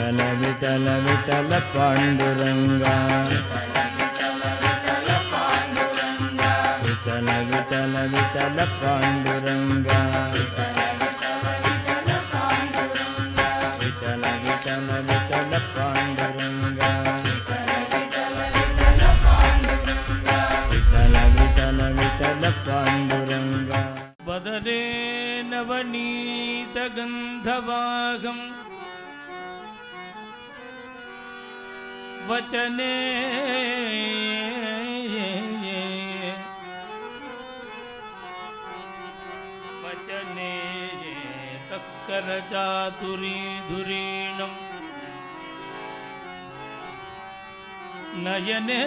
विठल विठल विठल पांडुरंगा विठल विठल विठल पांडुरंगा विठल विठल विठल पांडुरंगा विठल विठल विठल पांडुरंगा वदने नवनीतगन्धवाहं वचने वचने तस्करचातुरीधुरीणं नयने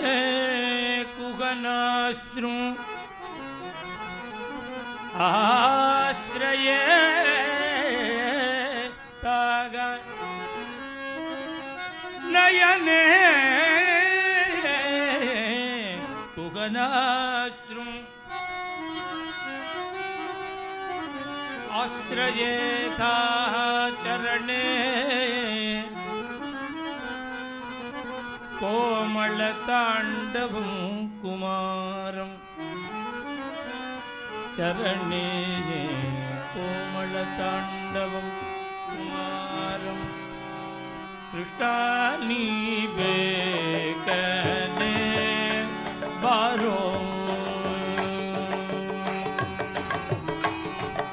कुहनाश्रु आश्रये ताग नयने कुहनाश्रु आश्रये ताः चरणे कोमलताण्डवं कुमारम् चरणे कोमलताण्डवं कुमारं कृष्णानि बेकने बारो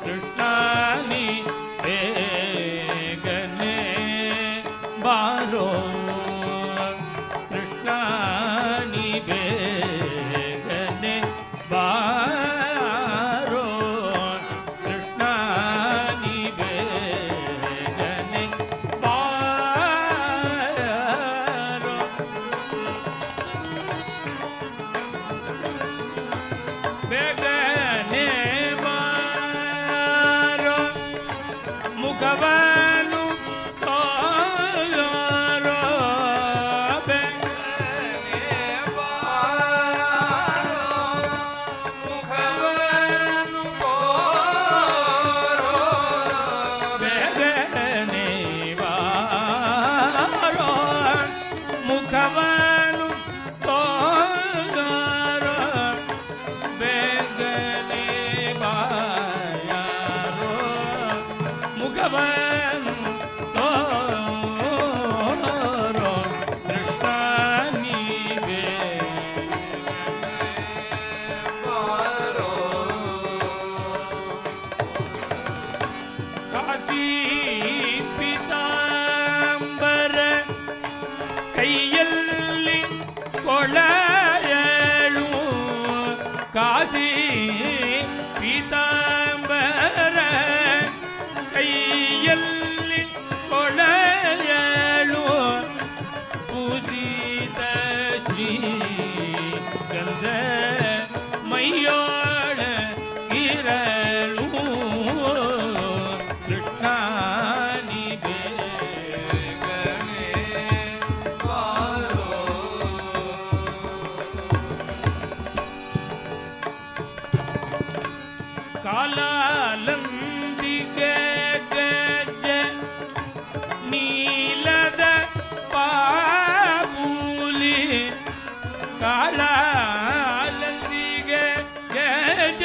कृष्णानि बेकने बारो कृष्णानि बेकने बारो ಮುಖವನು ತೋರೋ ಬೇಗನೆ ಬಾರೋ ಮುಖವನು ತೋರೋ ಬೇಗನೆ ಬಾರೋ ಮುಖವನು ತೋರೋ ಬೇಗನೆ ಬಾರೋ ಮುಖವನು ತೋರೋ ಕೃಷ್ಣನಿ ಬಾರೋ ಕಾಶಿ ಪೀತಾಂಬರ ಕೈಯಲ್ಲಿ ಕೊಳಯಳು ಕಾಶಿ ಪೀತಾಂಬರ ಕೈಯಲ್ಲಿ ಕೊಳಯಳು ಪೂಜಿತ ಶ್ರೀ ಗಂಧ ಮೈಯೋಳ ಇರಳು ಕೃಷ್ಣನಿ ಬೇಗನೆ ಬಾರೋ ಕಾಲಾಲಂದಿಗೆ ನೀಲದ ಪಾಪೂಲಿ ಕಾಲಾಲಂದಿಗೆ ಗಜ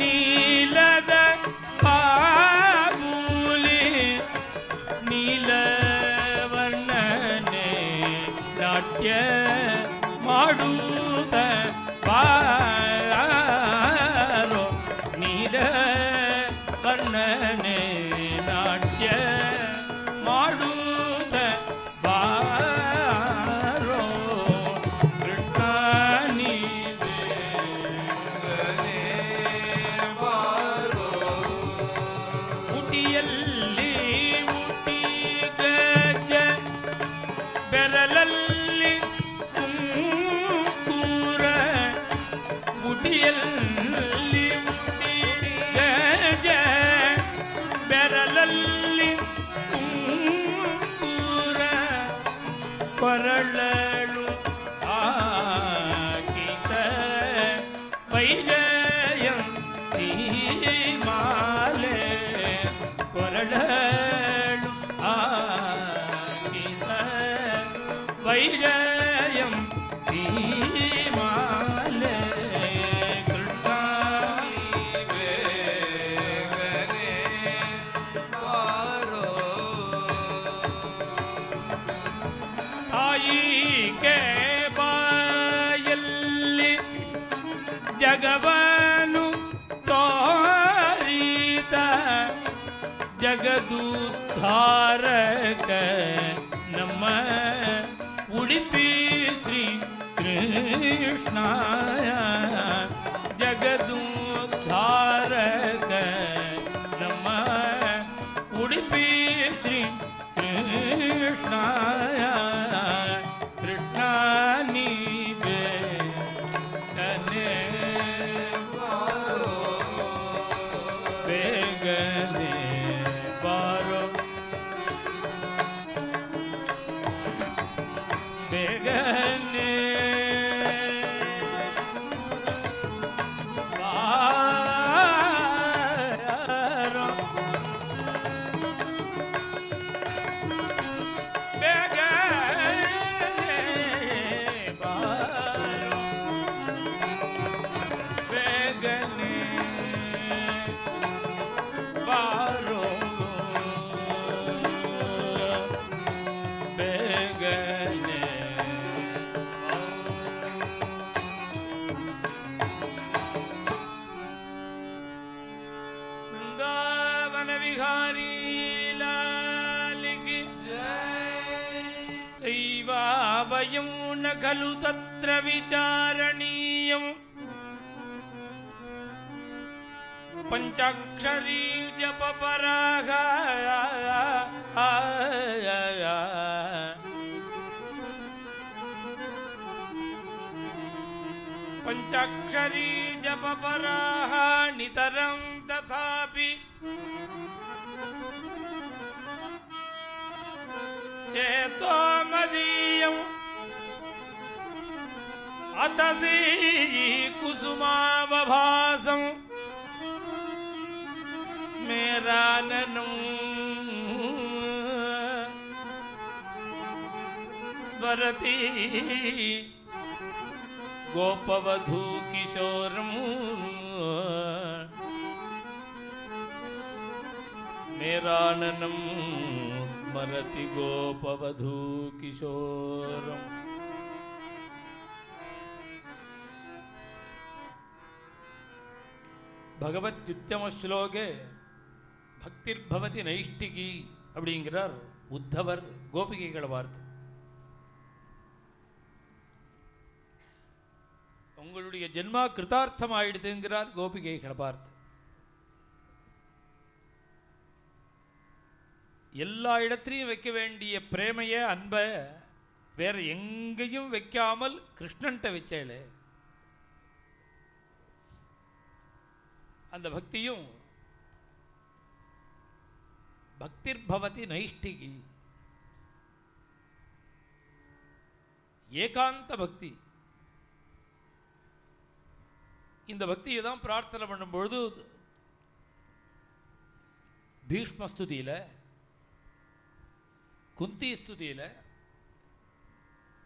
ನೀಲದ ಪಾಪೂಲಿ ನೀಲವರ್ಣನೆ ನಾಟ್ಯ ಮಾಡುತ್ತ ಬಾರೋ ನೀಲವರ್ಣನೆ ನಾಟ್ಯ ಮಾಡುತ್ತ ಬಾರೋ ಕೃಷ್ಣನಿ ಬೇಗನೆ ಬಾರೋ ಉಟಿಯಲ್ಲಿ ಉಟಿ ಗಜ ಬೆರಳಲ್ಲಿ ಕುಂಕುರ ಉಟಿಯಲ್ಲಿ ಉಟಿ ಗಜ ಜಗದುದ್ಧಾರಕ ನಮ್ಮ ಉಡುಪಿ ಶ್ರೀ ಕೃಷ್ಣ ಜಗದುದ್ಧಾರಕ ನಮ್ಮ ಉಡುಪಿ ಶ್ರೀ ಕೃಷ್ಣ ಕೃಷ್ಣ ನೀವೇ ಬೇಗನೆ ಬಾರೋ ಬೇಗನೆ ಬಾರೋ ಬೇಗನೆ ಬಾರೋ ಬೇಗನೆ ಬಾರೋ ಬೇಗನೆ ವೃಂದಾವನ ವಿಹಾರಿ ಲಾಲಿಗೆ ಚೈವಾವಯಂ ನ ಖಲು ತತ್ರ ವಿಚಾರಣೀಯಂ ಪಂಚಾಕ್ಷರೀ ಜಪ ಪರಾಗ ಪಂಚಾಕ್ಷರೀ ಜಪ ಪರಾಗ ನಿತರಂ ತಥಾಪಿ ಚೇತೋ ಮದೀಯಂ ಅತಸಿ ಕುಸುಮಾವಭಾಸಂ ಸ್ಮೇರಾನನಂ ಸ್ಮರತಿ ಗೋಪವಧೂ ಕಿಶೋರಂ ಸ್ಮೇರಾನನಂ ಸ್ಮರತಿ ಗೋಪವಧೂ ಕಿಶೋರಂ பகவத்யுத்தம ஸ்லோகே பக்திர்பவதி நைஷ்டிகி அப்படிங்கிறார் உத்தவர் கோபிகைகளை பார்த்து. உங்களுடைய ஜென்மா கிருதார்த்தம் ஆயிடுதுங்கிறார் கோபிகைகளை பார்த்து. எல்லா இடத்துலையும் வைக்க வேண்டிய பிரேமைய அன்பை வேற எங்கேயும் வைக்காமல் கிருஷ்ணன்ட்ட வச்சேளே அந்த பக்தியும் பக்திர்பவதி நைஷ்டிகி ஏகாந்த பக்தி. இந்த பக்தியை தான் பிரார்த்தனை பண்ணும்பொழுது பீஷ்மஸ்துதியில் குந்தி ஸ்துதியில்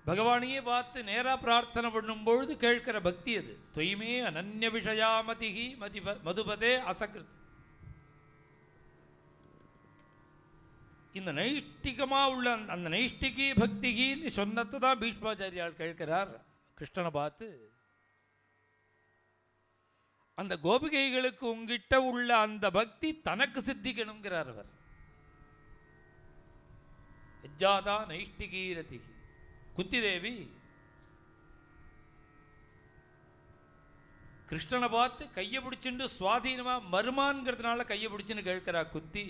பகவானையே பார்த்து நேராக பிரார்த்தனை பண்ணும்பொழுது கேட்கிற பக்தி அது. தொய்மே அனன்ய விஷயாமதிகி மதுபதே அசகிருத். இந்த நைஷ்டிகமாக உள்ள அந்த நைஷ்டிகி பக்திகின்னு சொன்னதை தான் பீஷ்மாச்சாரியால் கேட்கிறார் கிருஷ்ணனை பார்த்து. அந்த கோபிகைகளுக்கு உங்ககிட்ட உள்ள அந்த பக்தி தனக்கு சித்திக்கணுங்கிறார் அவர். எஜ்ஜாதா நைஷ்டிகீரதி. குந்தி தேவி கிருஷ்ணனை பார்த்து கையை பிடிச்சுட்டு சுவாதீனமாக மருமான்கிறதுனால கையை பிடிச்சுன்னு கேட்கிறா குந்தி.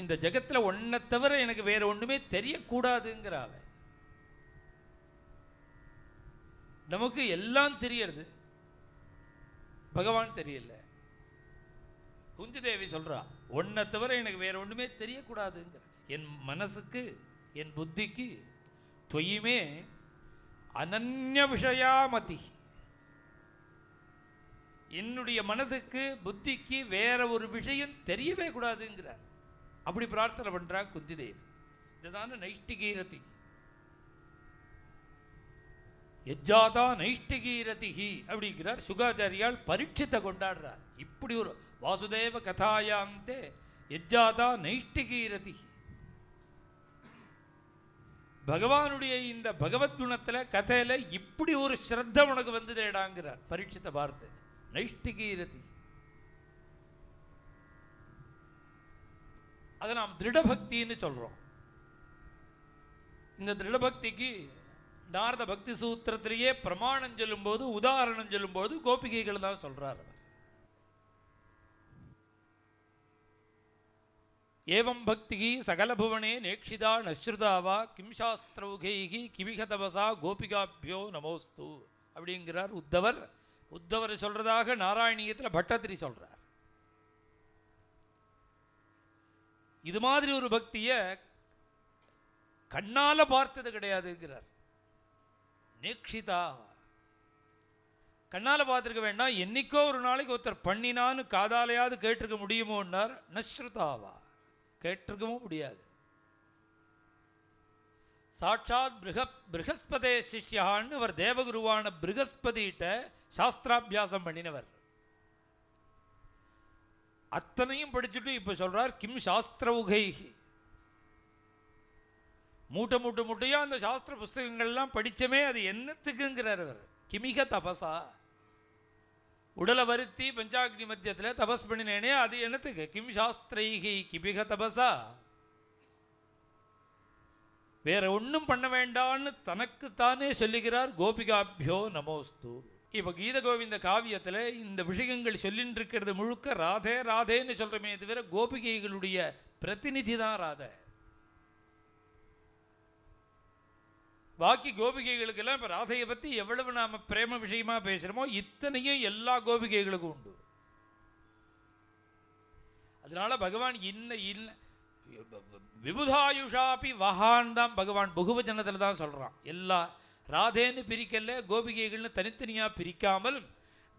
இந்த ஜகத்தில் ஒன்றை தவிர எனக்கு வேற ஒன்றுமே தெரியக்கூடாதுங்கிறாவ. நமக்கு எல்லாம் தெரியறது, பகவான் தெரியல. குந்தி தேவி சொல்றா, ஒன்றை தவிர எனக்கு வேற ஒன்றுமே தெரியக்கூடாதுங்கிற. என் மனசுக்கு என் புத்திக்கு தொய்மே அனன்ய விஷயாமதி. என்னுடைய மனதுக்கு புத்திக்கு வேற ஒரு விஷயம் தெரியவே கூடாதுங்கிறார். அப்படி பிரார்த்தனை பண்றா குந்தி தேவி. இதுதான நைஷ்டிகீரதி. எஜ்ஜாதா நைஷ்டிகீரதிஹி அப்படிங்கிறார் சுகாச்சாரியால். பரீட்சித்தை கொண்டாடுறார். இப்படி ஒரு வாசுதேவ கதாயாந்தே எஜ்ஜாதா நைஷ்டிகீரதி. பகவானுடைய இந்த பகவத்குணத்தில் கதையில் இப்படி ஒரு ஸ்ரத்த உனக்கு வந்து தேடாங்கிறார் பரீட்சித்தை பார்த்து. நைஷ்டிகீரதி. அதை நாம் திருடபக்தின்னு சொல்கிறோம். இந்த திருடபக்திக்கு நாரத பக்தி சூத்திரத்திலேயே பிரமாணம் சொல்லும்போது, உதாரணம் சொல்லும்போது கோபிகைகள் தான் சொல்றார். ஏவம் பக்திகி சகலபுவனே நேக்ஷிதா நஸ்ருதாவா கிம் சாஸ்திரௌகைகி கிமிக தபசா கோபிகாபியோ நமோஸ்து அப்படிங்கிறார் உத்தவர். உத்தவர் சொல்றதாக நாராயணியத்தில் பட்டத்திரி சொல்றார். இது மாதிரி ஒரு பக்தியை கண்ணால பார்த்தது கிடையாதுங்கிறார். நேக்ஷிதா கண்ணால பார்த்துருக்க வேண்டாம், என்னைக்கோ ஒரு நாளைக்கு ஒருத்தர் பண்ணினான்னு காதாலையாவது கேட்டிருக்க முடியுமோன்னார். நஸ்ருதாவா கேட்டிருக்கவும் முடியாது. சாட்சாத் பிருகஸ்பதே சிஷ்யான்னு அவர் தேவகுருவான பிருகஸ்பதிட்ட சாஸ்திராபியாசம் பண்ணினவர். அத்தனையும் படிச்சுட்டு இப்ப சொல்றார் கிம் சாஸ்திரௌகை. மூட்டை மூட்டை மூட்டையா அந்த சாஸ்திர புஸ்தகங்கள்லாம் படிச்சமே அது என்னத்துக்குங்கிறார் அவர். கிமிக தபசா, உடலை வருத்தி பஞ்சாக்னி மத்தியத்தில் தபஸ் பண்ணினேனே அது என்னத்துக்கு? கிம் சாஸ்திரைகி கிமிக தபசா, வேற ஒன்றும் பண்ண வேண்டான்னு தனக்குத்தானே சொல்லுகிறார். கோபிகாபியோ நமோஸ்து. இப்போ கீத கோவிந்த காவியத்தில் இந்த விஷயங்கள் சொல்லின்னு இருக்கிறது முழுக்க ராதே ராதேன்னு சொல்கிறோமே தவிர கோபிகைகளுடைய பிரதிநிதி தான் ராதை. பாக்கி கோபிகைகளுக்கெல்லாம் இப்போ ராதையை பற்றி எவ்வளவு நாம் பிரேம விஷயமா பேசுகிறோமோ இத்தனையும் எல்லா கோபிகைகளுக்கும் உண்டு. அதனால பகவான் விபுதாயுஷாபி வஹான் தான் பகவான் பகுவச்சனத்தில் தான் சொல்கிறான். எல்லா ராதேன்னு பிரிக்கல, கோபிகைகள்னு தனித்தனியாக பிரிக்காமல்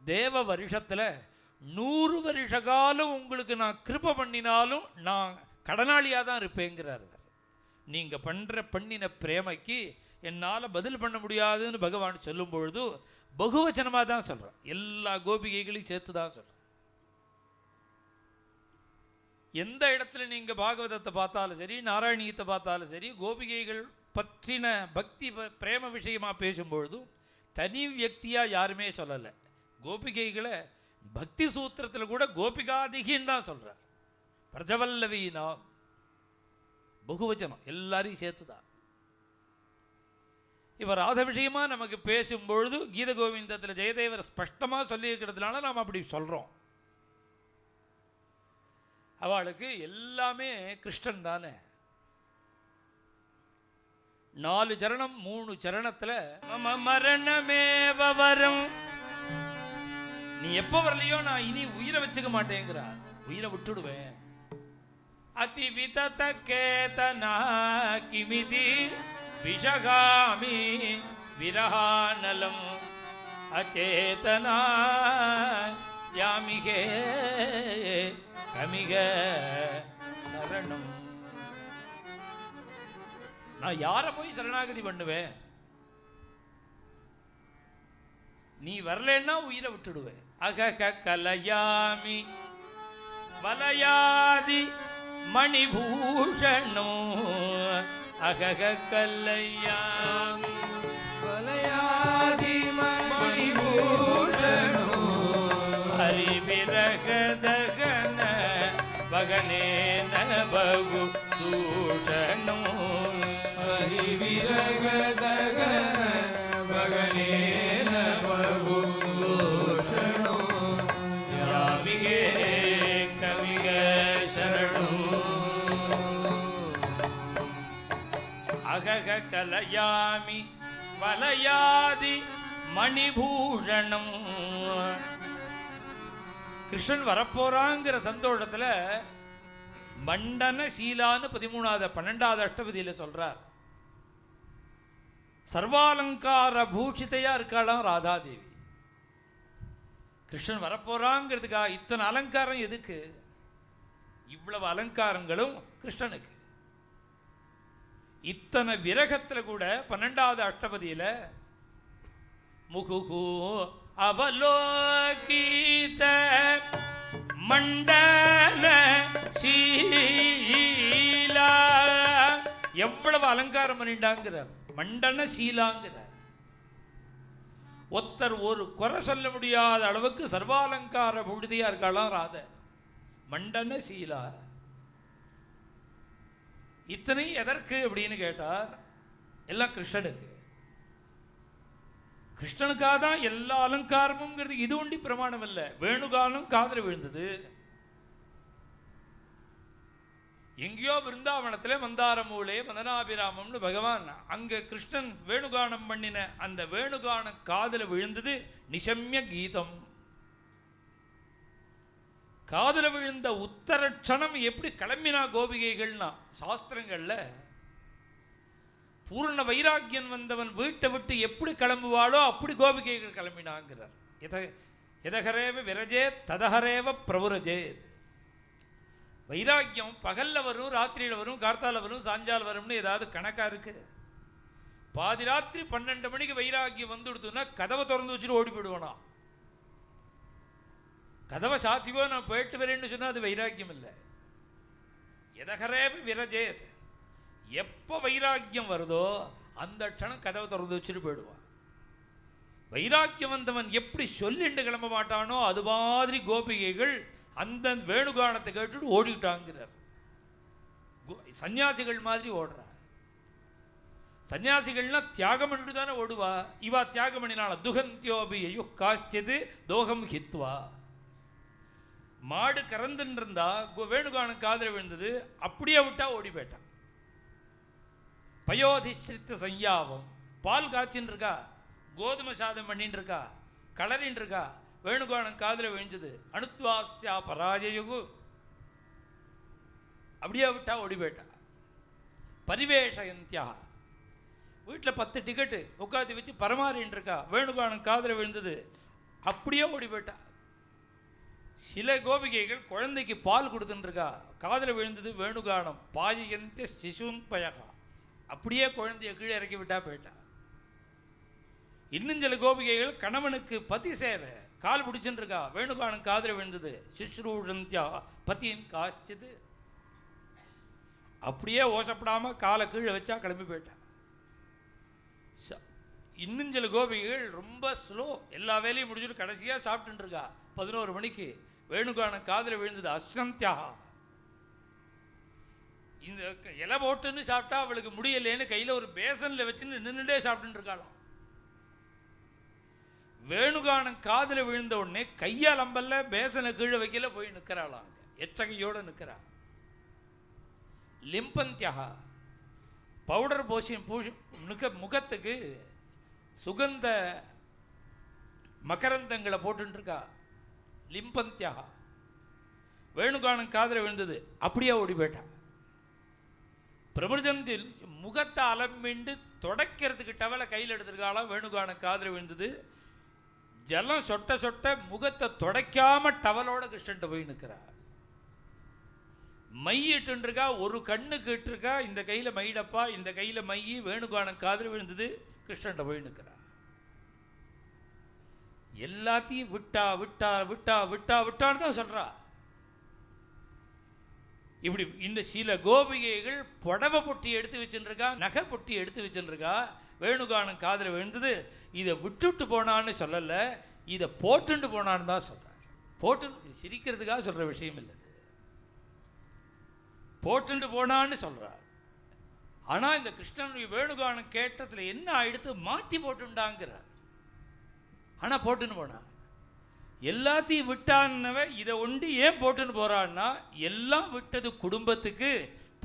தேவ வருஷத்தில் 100 வருஷ காலம் உங்களுக்கு நான் கிருப பண்ணினாலும் நான் கடனாளியாக தான் இருப்பேங்கிறார். நீங்கள் பண்ணின பிரேமைக்கு என்னால் பதில் பண்ண முடியாதுன்னு பகவான் சொல்லும் பொழுது பகுவச்சனமாக தான் சொல்கிறேன். எல்லா கோபிகைகளையும் சேர்த்து தான் சொல்கிறேன். எந்த இடத்துல நீங்கள் பாகவதத்தை பார்த்தாலும் சரி, நாராயணியத்தை பார்த்தாலும் சரி, கோபிகைகள் பற்றின பக்தி பிரேம விஷயமாக பேசும்பொழுதும் தனி வியக்தியாக யாருமே சொல்லலை. கோபிகைகளை பக்தி சூத்திரத்தில் கூட கோபிகாதிகின்னு தான் சொல்கிறார். பிரஜவல்லவீனா பகுவச்சனம் எல்லாரையும் சேர்த்து தான். இப்போ ராத விஷயமாக நமக்கு பேசும்பொழுது கீத கோவிந்தத்தில் ஜெயதேவர் ஸ்பஷ்டமாக சொல்லியிருக்கிறதுனால நாம் அப்படி சொல்கிறோம். அவளுக்கு எல்லாமே கிருஷ்ணன் தானே. 4 சரணம் 3 சரணத்தில் மம மரணமே வரம், நீ எப்போ வரலையோ நான் இனி உயிரை வச்சுக்க மாட்டேங்கிறா, உயிரை விட்டுடுவேன். அதி விதத கேதனா கிமிதி விஷகாமி விரஹானலம் அச்சேதனா யாமிகே கமிக சரணம். நான் யாரை போய் சரணாகதி பண்ணுவேன்? நீ வரலன்னா உயிரை விட்டுடுவேன். அகக கலயாமி வலயாதி மணிபூஷணோ, அகக கல்யாமி வலயாதி மணிபூஷணோ, ஹரி விரகதகன வகனேன பகு சூஷணோ, ஹரி விரகதகன வகனேன பகு சூஷணோ, யாமிகே கவிக சரணோ. அகக கலயாமி வலயாதி மணிபூஷணம். கிருஷ்ணன் வரப்போறாங்கிற சந்தோஷத்தில் மண்டன சீலான்னு 13வது 12வது அஷ்டபதியில் சொல்றார். சர்வாலங்கார பூஷிதையா இருக்காளாம் ராதாதேவி. கிருஷ்ணன் வரப்போறாங்கிறதுக்காக இத்தனை அலங்காரம் எதுக்கு? இவ்வளவு அலங்காரங்களும் கிருஷ்ணனுக்கு. இத்தனை விரகத்தில் கூட 12வது அஷ்டபதியில் முகுகு அவலோகித மண்டல சீலா, எவ்வளவு அலங்காரம் பண்ணிட்டாங்கிறார். மண்டன சீலாங்கிறார். ஒருத்தர் ஒரு குறை சொல்ல முடியாத அளவுக்கு சர்வாலங்கார புழுதியா இருக்காளாம் ராத. மண்டன சீலா. இத்தனை எதற்கு அப்படின்னு கேட்டார். எல்லாம் கிருஷ்ணனுக்கு. கிருஷ்ணனுக்காக தான் எல்லா அலங்காரமுங்கிறது. இது ஒண்டி பிரமாணம் இல்லை. வேணுகானம் காதில் விழுந்தது. எங்கேயோ பிருந்தாவனத்தில் மந்தாரமூலே மதனாபிராமம்னு பகவான் அங்கே கிருஷ்ணன் வேணுகானம் பண்ணின அந்த வேணுகானம் காதில் விழுந்தது. நிசம்ய கீதம். காதில் விழுந்த உத்தரட்சணம் எப்படி கிளம்பினா கோபிகைகள்னா சாஸ்திரங்கள்ல பூர்ண வைராக்கியன் வந்தவன் வீட்டை விட்டு எப்படி கிளம்புவாளோ அப்படி கோபிகைகள் கிளம்பினாங்கிறார். எதகரேவ விரஜே ததஹரேவ பிரபுரஜே. வைராக்கியம் பகல்ல வரும், ராத்திரியில் வரும், கார்த்தால வரும், சாஞ்சால் வரும்னு ஏதாவது கணக்கா இருக்கு? பாதி ராத்திரி 12 மணிக்கு வைராக்கியம் வந்துடுத்துன்னா கதவை திறந்து வச்சுட்டு ஓடி போயிடுவானா. கதவை சாத்தியோ நான் போயிட்டு வரேன்னு சொன்னா அது வைராக்கியம் இல்லை. எதகரேவ விரஜேத். எப்போ வைராக்கியம் வருதோ அந்த க்ஷணம் கதவை திறந்து வச்சுட்டு போயிடுவான். வைராக்கியம் வந்தவன் எப்படி சொல்லிட்டு கிளம்ப மாட்டானோ அது மாதிரி கோபிகைகள் அந்த வேணுகானத்தை கேட்டுட்டு ஓடிட்டாங்கிறார். சன்னியாசிகள் மாதிரி ஓடுறா. சன்னியாசிகள்னா தியாகம் பண்ணிட்டு தானே ஓடுவா. இவா தியாகம் பண்ணினால துகந்தியோபி ஐயோ காஷ்டது தோகம் ஹித்வா. மாடு கறந்துன்னு இருந்தா வேணுகானம் காதில் விழுந்தது, அப்படியே விட்டா ஓடி போயிட்டான். பயோதிஸ்ரித்த சஞ்யாவம். பால் காய்ச்சின்னு இருக்கா, கோதுமை சாதம் பண்ணின்னு இருக்கா, கலரின்னு இருக்கா, வேணுகானம் காதில் விழுந்தது. அணுத்வாஸ்யா பராஜயுகு. அப்படியே விட்டா ஓடி போயிட்டா. பரிவேஷயந்தியா. வீட்டில் 10 டிக்கெட்டு உட்காந்து வச்சு பரமாறின்னு இருக்கா, வேணுகானம் காதில் விழுந்தது, அப்படியே ஓடி போயிட்டா. சில கோபிகைகள் குழந்தைக்கு பால் கொடுத்துட்டு இருக்கா, காதில் விழுந்தது வேணுகானம். பாயந்திய சிசுன் பயகா. அப்படியே குழந்தைய கீழே இறக்கி விட்டா போயிட்டா. இன்னும் சில கோபிகைகள் கணவனுக்கு பதி சேவை, கால் பிடிச்சுட்டு இருக்கா, வேணுகானம் காதில் விழுந்தது. சிஸ்ரூஷந்தியா பத்தியின் காய்ச்சது. அப்படியே ஓசப்படாமல் காலை கீழே வச்சா கிளம்பி போயிட்டா. இன்னும் சில கோபிகைகள் ரொம்ப ஸ்லோ, எல்லா வேலையும் முடிச்சுட்டு கடைசியாக சாப்பிட்டுட்டு இருக்கா. 11 மணிக்கு வேணுகானம் காதில் விழுந்தது. அஸ்வந்தியா. இந்த இலை போட்டுன்னு சாப்பிட்டா அவளுக்கு முடியலேன்னு கையில் ஒரு பேசனில் வச்சுன்னு நின்றுட்டே சாப்பிட்டுட்டு இருக்காளாம். வேணுகானம் காதில் விழுந்த உடனே கையால் அம்பல்ல பேசனை கீழே வைக்கல போய் நிற்கிறாளாம். எச்சகையோடு நிற்கிறா. லிம்பந்தியா. பவுடர் முகத்துக்கு சுகந்த மகரந்தங்களை போட்டுருக்கா. லிம்பந்தியா. வேணுகானம் காதில் விழுந்தது, அப்படியே ஓடி போயிட்டா. பிரமிருஜந்தில் முகத்தை அலம்பிண்டு தொடக்கிறதுக்கு டவலை கையில் எடுத்துருக்காளாம். வேணுகானம் காதில் விழுந்தது. ஜலம் சொட்ட சொட்ட முகத்தை தொடக்காம டவலோட கிருஷ்ணன்ட்ட போய் நிற்கிறா. மையிட்டுருக்கா, ஒரு கண்ணுக்கு இட்டுருக்கா. இந்த கையில் மைடப்பா, இந்த கையில் மையி. வேணுகானம் காதில் விழுந்தது, கிருஷ்ணன்ட்ட போய் நிற்கிறா. எல்லாத்தையும் விட்டா விட்டா விட்டா விட்டா விட்டான்னு தான் சொல்றா. இப்படி இந்த சில கோபிகைகள் புடவை பொட்டி எடுத்து வச்சுருக்கா, நகை பொட்டி எடுத்து வச்சுருக்கா. வேணுகானம் காதில் விழுந்தது. இதை விட்டுட்டு போனான்னு சொல்லலை, இதை போட்டுண்டு போனான்னு தான் சொல்கிறார். போட்டு சிரிக்கிறதுக்காக சொல்கிற விஷயம் இல்லை, போட்டுண்டு போனான்னு சொல்கிறார். ஆனால் இந்த கிருஷ்ணனுடைய வேணுகானம் கேட்டதில் என்ன ஆயிடுத்து, மாற்றி போட்டுண்டாங்கிறார். ஆனால் போட்டுன்னு போனான். எல்லாத்தையும் விட்டான்னவ இதை ஒண்டி ஏன் போட்டுன்னு போகிறான்னா, எல்லாம் விட்டது குடும்பத்துக்கு,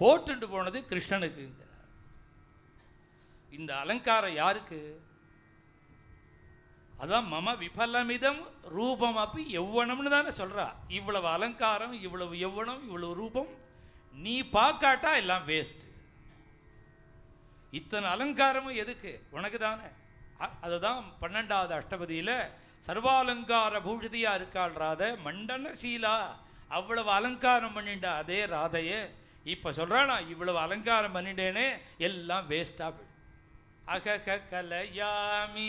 போட்டுண்டு போனது கிருஷ்ணனுக்கு. இந்த அலங்காரம் யாருக்கு? அதான் மம விபலமிதம் ரூபம் அப்படி எவ்வளம்னு தானே சொல்கிறா. இவ்வளவு அலங்காரம், இவ்வளவு எவ்வளம், இவ்வளவு ரூபம், நீ பார்க்காட்டா எல்லாம் வேஸ்ட். இத்தனை அலங்காரமும் எதுக்கு? உனக்கு தானே. அதுதான் 12வது அஷ்டபதியில் சர்வாலங்கார பூஷதியா இருக்காள் ராதை. மண்டன சீலா. அவ்வளவு அலங்காரம் பண்ணிட்டா அதே ராதையே இப்போ சொல்கிறானா, இவ்வளவு அலங்காரம் பண்ணிட்டேனே எல்லாம் வேஸ்டாக போயிடும். அகக கலையாமி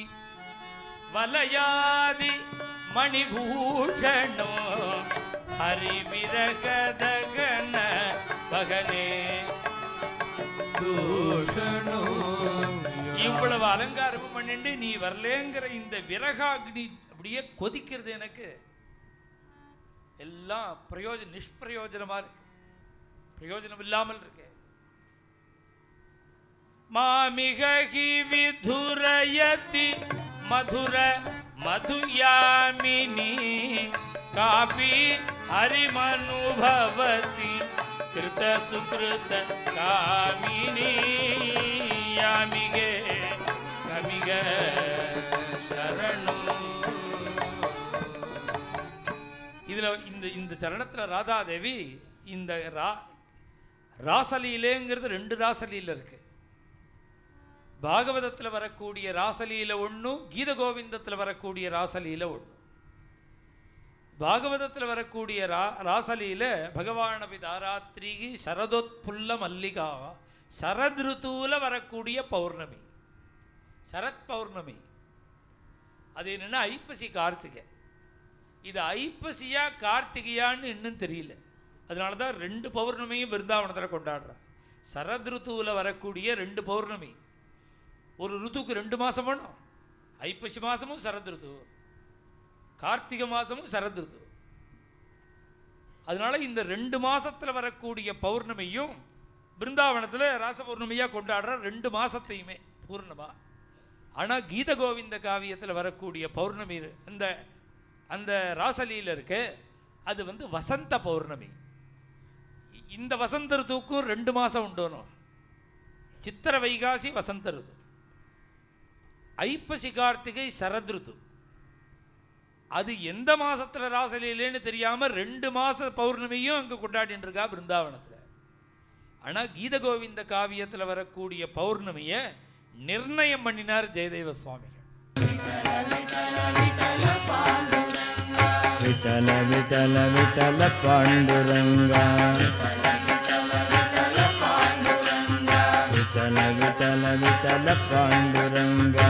வலயாதி மணிபூஷணோ ஹரிவிரகதகன பகனே தூஷணோ. இவ்வளவு அலங்காரமும் பண்ணிட்டு நீ வரலேங்கிற இந்த விரகாக்னி அப்படியே கொதிக்கிறது. எனக்கு எல்லாம் நிஷ்பிரயோஜனமா இருக்கு, பிரயோஜனம் இல்லாமல் இருக்கு. मामिह हि विधुरयति मधुर मधुयामिनी कापि हरिमनुभवति कृत सुकृत कामिनी यामिगे कमिग शरणु. இதுல இந்த சரணத்தில் ராதாதேவி இந்த ராசலீலைங்கிறது 2 ராசலீலை இருக்கு. பாகவதத்தில் வரக்கூடிய ராசலீலை ஒன்று, கீத கோவிந்தத்தில் வரக்கூடிய ராசலீலை ஒன்று. பாகவதத்தில் வரக்கூடிய ராசலீல பகவானபி தாராத்திரி சரதோத்புல்ல மல்லிகா, சரத் ருத்துவில் வரக்கூடிய பௌர்ணமி, சரத் பௌர்ணமி. அது என்னென்னா ஐப்பசி கார்த்திகை. இது ஐப்பசியா கார்த்திகையான்னு இன்னும் தெரியல. அதனால தான் 2 பௌர்ணமியும் பிருந்தாவனத்தில் கொண்டாடுறான். சரத் ருத்துவில் வரக்கூடிய 2 பௌர்ணமி. ஒரு ருத்துக்கு 2 மாதம் வேணும். ஐப்பசி மாதமும் சரத் ருத்து, கார்த்திகை மாதமும் சரத் ருத்து. அதனால இந்த 2 மாதத்தில் வரக்கூடிய பௌர்ணமியும் பிருந்தாவனத்தில் ராச பௌர்ணமியாக கொண்டாடுற 2 மாதத்தையுமே பூர்ணமாக. ஆனால் கீத கோவிந்த காவியத்தில் வரக்கூடிய பௌர்ணமி அந்த ராசலீல இருக்கு, அது வந்து வசந்த பௌர்ணமி. இந்த வசந்த ருத்துக்கும் 2 மாதம் உண்டோனும். சித்திர வைகாசி வசந்த ருத்து, ஐப்பசி கார்த்திகை சரத் ருத்து. அது எந்த மாதத்தில் ராசலீலேன்னு தெரியாமல் 2 மாத பௌர்ணமியும் அங்கே கொண்டாடின்னு இருக்கா பிருந்தாவனத்தில். ஆனால் கீத கோவிந்த காவியத்தில் வரக்கூடிய பௌர்ணமியை நிர்ணயம் பண்ணினார் ஜெயதேவ சுவாமிகள். விட்டல விட்டல விட்டல பாண்டுரங்கா, விட்டல விட்டல விட்டல பாண்டுரங்கா.